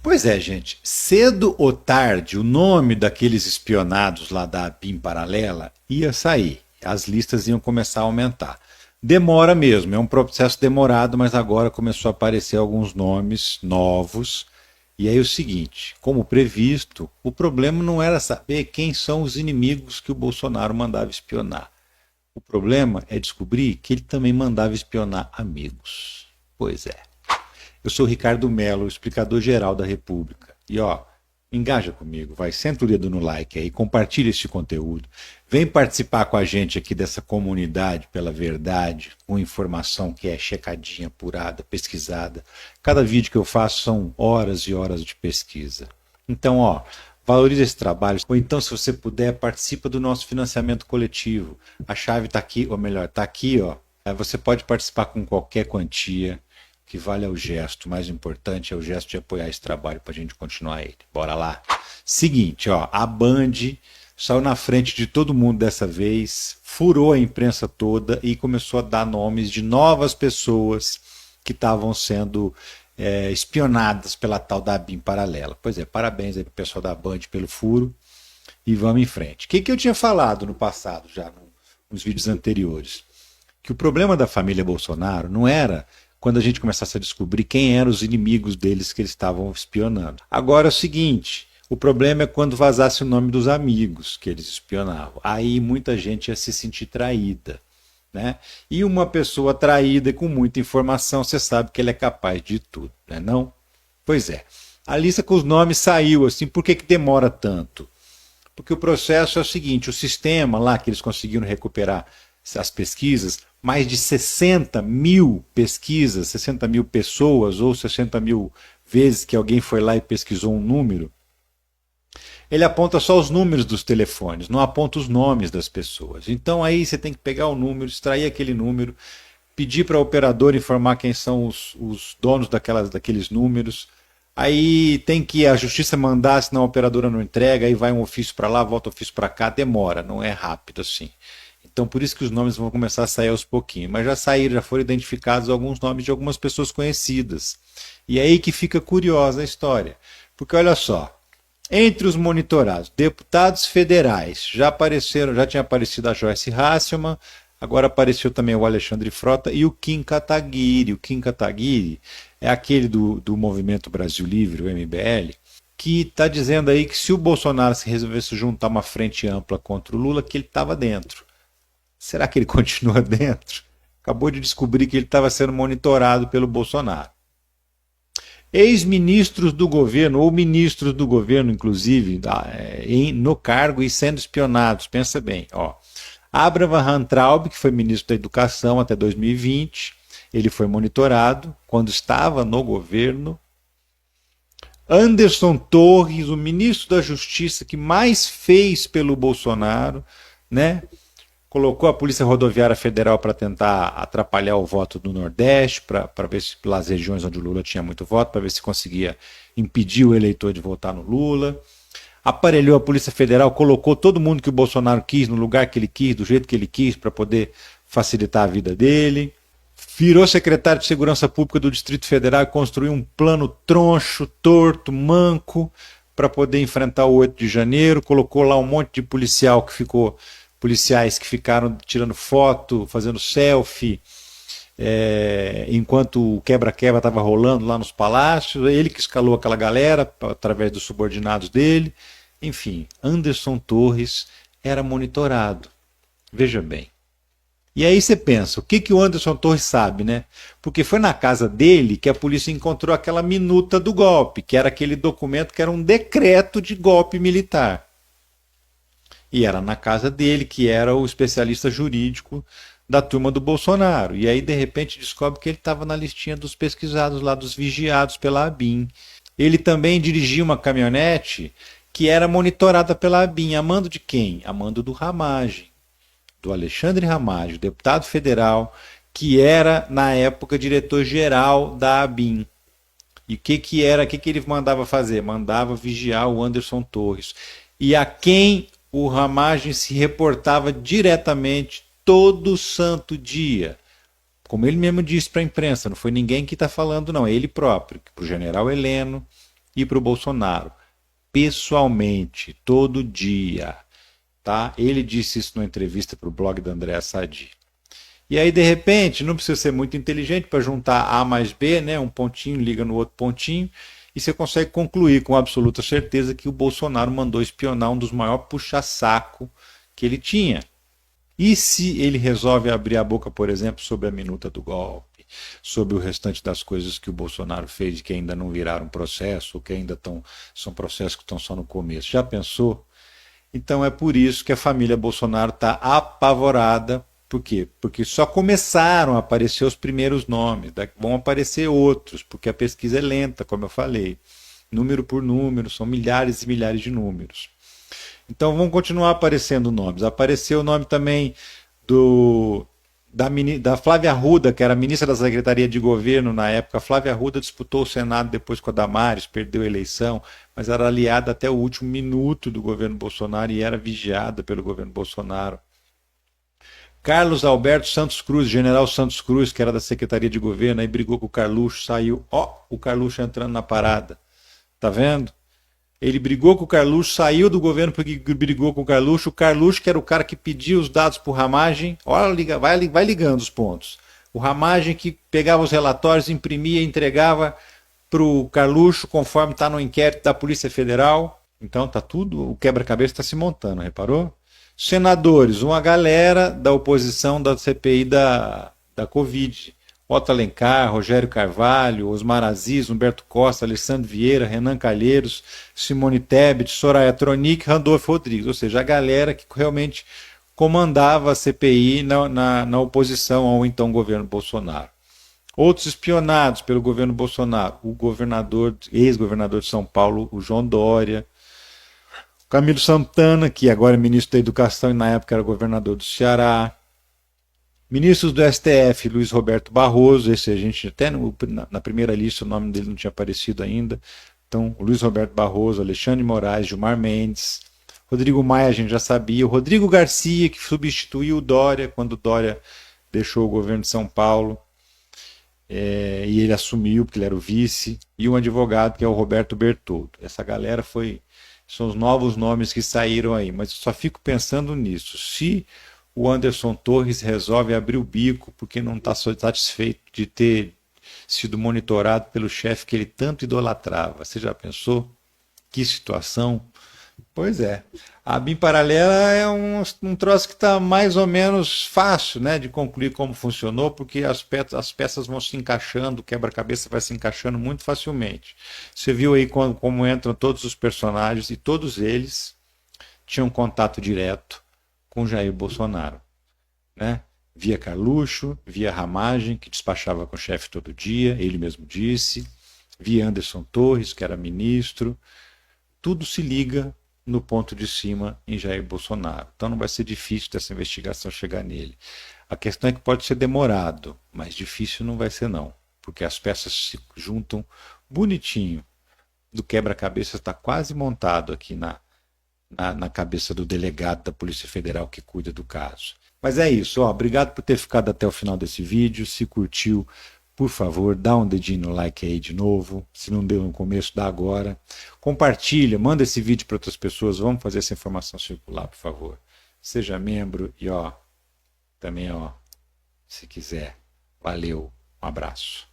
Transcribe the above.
Pois é, gente. Cedo ou tarde, o nome daqueles espionados lá da BIM paralela ia sair. As listas iam começar a aumentar. Demora mesmo, é um processo demorado, mas agora começou a aparecer alguns nomes novos. E aí o seguinte, como previsto, o problema não era saber quem são os inimigos que o Bolsonaro mandava espionar. O problema é descobrir que ele também mandava espionar amigos. Pois é. Eu sou o Ricardo Mello, explicador geral da República. E ó, engaja comigo, vai, senta o dedo no like aí, compartilha este conteúdo. Vem participar com a gente aqui dessa comunidade pela verdade, com informação que é checadinha, apurada, pesquisada. Cada vídeo que eu faço são horas e horas de pesquisa. Então, ó, valorize esse trabalho. Ou então, se você puder, participa do nosso financiamento coletivo. A chave está aqui, ou melhor, está aqui, ó. Você pode participar com qualquer quantia que vale é o gesto. O mais importante é o gesto de apoiar esse trabalho para a gente continuar ele. Bora lá. Seguinte, ó, a Band saiu na frente de todo mundo dessa vez, furou a imprensa toda e começou a dar nomes de novas pessoas que estavam sendo espionadas pela tal da BIM paralela. Pois é, parabéns aí pro pessoal da Band pelo furo e vamos em frente. O que eu tinha falado no passado, já nos vídeos anteriores? Que o problema da família Bolsonaro não era quando a gente começasse a descobrir quem eram os inimigos deles que eles estavam espionando. Agora é o seguinte, o problema é quando vazasse o nome dos amigos que eles espionavam. Aí muita gente ia se sentir traída. Né? E uma pessoa traída e com muita informação, você sabe que ele é capaz de tudo, né? Não? Pois é. A lista com os nomes saiu assim, por que demora tanto? Porque o processo é o seguinte, o sistema lá que eles conseguiram recuperar as pesquisas, mais de 60 mil pesquisas, 60 mil pessoas ou 60 mil vezes que alguém foi lá e pesquisou um número, ele aponta só os números dos telefones, não aponta os nomes das pessoas. Então aí você tem que pegar o número, extrair aquele número, pedir para a operadora informar quem são os donos daqueles números. Aí tem que a justiça mandar, senão a operadora não entrega, aí vai um ofício para lá, volta um ofício para cá, demora, não é rápido assim. Então por isso que os nomes vão começar a sair aos pouquinhos. Mas já saíram, já foram identificados alguns nomes de algumas pessoas conhecidas. E é aí que fica curiosa a história. Porque olha só, entre os monitorados, deputados federais, já tinha aparecido a Joyce Hasselmann, agora apareceu também o Alexandre Frota e o Kim Kataguiri. O Kim Kataguiri é aquele do Movimento Brasil Livre, o MBL, que está dizendo aí que se o Bolsonaro se resolvesse juntar uma frente ampla contra o Lula, que ele estava dentro. Será que ele continua dentro? Acabou de descobrir que ele estava sendo monitorado pelo Bolsonaro. Ex-ministros do governo, ou ministros do governo, inclusive, no cargo e sendo espionados. Pensa bem, ó. Abraham Weintraub, que foi ministro da Educação até 2020, ele foi monitorado quando estava no governo. Anderson Torres, o ministro da Justiça que mais fez pelo Bolsonaro, né? Colocou a Polícia Rodoviária Federal para tentar atrapalhar o voto do Nordeste, para ver se pelas regiões onde o Lula tinha muito voto, para ver se conseguia impedir o eleitor de votar no Lula. Aparelhou a Polícia Federal, colocou todo mundo que o Bolsonaro quis no lugar que ele quis, do jeito que ele quis, para poder facilitar a vida dele. Virou secretário de Segurança Pública do Distrito Federal e construiu um plano troncho, torto, manco, para poder enfrentar o 8 de janeiro. Colocou lá um monte de policiais que ficaram tirando foto, fazendo selfie, enquanto o quebra-quebra estava rolando lá nos palácios. Ele que escalou aquela galera através dos subordinados dele. Enfim, Anderson Torres era monitorado. Veja bem. E aí você pensa, o que o Anderson Torres sabe, né? Porque foi na casa dele que a polícia encontrou aquela minuta do golpe, que era aquele documento que era um decreto de golpe militar. E era na casa dele, que era o especialista jurídico da turma do Bolsonaro. E aí, de repente, descobre que ele estava na listinha dos pesquisados lá, dos vigiados pela ABIN. Ele também dirigia uma caminhonete que era monitorada pela ABIN. A mando de quem? A mando do Ramagem, do Alexandre Ramagem, deputado federal, que era, na época, diretor-geral da ABIN. E o que ele mandava fazer? Mandava vigiar o Anderson Torres. E a quem o Ramagem se reportava diretamente todo santo dia. Como ele mesmo disse para a imprensa, não foi ninguém que está falando, não, é ele próprio, para o general Heleno, e para o Bolsonaro, pessoalmente, todo dia. Tá? Ele disse isso numa entrevista para o blog da Andréa Sadi. E aí, de repente, não precisa ser muito inteligente para juntar A mais B, né? Um pontinho liga no outro pontinho, e você consegue concluir com absoluta certeza que o Bolsonaro mandou espionar um dos maiores puxa-saco que ele tinha. E se ele resolve abrir a boca, por exemplo, sobre a minuta do golpe, sobre o restante das coisas que o Bolsonaro fez, que ainda não viraram processo, ou que ainda são processos que estão só no começo? Já pensou? Então é por isso que a família Bolsonaro está apavorada. Por quê? Porque só começaram a aparecer os primeiros nomes, vão aparecer outros, porque a pesquisa é lenta, como eu falei. Número por número, são milhares e milhares de números. Então vão continuar aparecendo nomes. Apareceu o nome também da Flávia Arruda, que era ministra da Secretaria de Governo na época. A Flávia Arruda disputou o Senado depois com a Damares, perdeu a eleição, mas era aliada até o último minuto do governo Bolsonaro e era vigiada pelo governo Bolsonaro. Carlos Alberto Santos Cruz, general Santos Cruz, que era da Secretaria de Governo, aí brigou com o Carluxo, saiu. O Carluxo entrando na parada. Tá vendo? Ele brigou com o Carluxo, saiu do governo porque brigou com o Carluxo, que era o cara que pedia os dados para o Ramagem. Olha, vai ligando os pontos. O Ramagem que pegava os relatórios, imprimia e entregava para o Carluxo, conforme está no inquérito da Polícia Federal. Então tá tudo, o quebra-cabeça está se montando, reparou? Senadores, uma galera da oposição da CPI da Covid. Otto Alencar, Rogério Carvalho, Osmar Aziz, Humberto Costa, Alessandro Vieira, Renan Calheiros, Simone Tebet, Soraya Tronic, Randolfo Rodrigues. Ou seja, a galera que realmente comandava a CPI na oposição ao então governo Bolsonaro. Outros espionados pelo governo Bolsonaro, o ex-governador de São Paulo, o João Dória, Camilo Santana, que agora é ministro da Educação e na época era governador do Ceará. Ministros do STF, Luiz Roberto Barroso, esse a gente até na primeira lista o nome dele não tinha aparecido ainda. Então, Luiz Roberto Barroso, Alexandre Moraes, Gilmar Mendes. Rodrigo Maia a gente já sabia. O Rodrigo Garcia, que substituiu o Dória quando o Dória deixou o governo de São Paulo. E ele assumiu, porque ele era o vice. E um advogado, que é o Roberto Bertoldo. Essa galera são os novos nomes que saíram aí, mas eu só fico pensando nisso. Se o Anderson Torres resolve abrir o bico porque não está satisfeito de ter sido monitorado pelo chefe que ele tanto idolatrava, você já pensou? Que situação? Pois é. A BIM paralela é um troço que está mais ou menos fácil, né, de concluir como funcionou, porque as peças vão se encaixando, o quebra-cabeça vai se encaixando muito facilmente. Você viu aí como entram todos os personagens e todos eles tinham contato direto com Jair Bolsonaro, né? Via Carluxo, via Ramagem, que despachava com o chefe todo dia, ele mesmo disse, via Anderson Torres, que era ministro. Tudo se liga no ponto de cima em Jair Bolsonaro. Então não vai ser difícil dessa investigação chegar nele. A questão é que pode ser demorado, mas difícil não vai ser não, porque as peças se juntam bonitinho. Do quebra-cabeça está quase montado aqui na cabeça do delegado da Polícia Federal que cuida do caso. Mas é isso, obrigado por ter ficado até o final desse vídeo. Se curtiu, por favor, dá um dedinho no like aí de novo. Se não deu no começo, dá agora. Compartilha, manda esse vídeo para outras pessoas. Vamos fazer essa informação circular, por favor. Seja membro e também se quiser. Valeu, um abraço.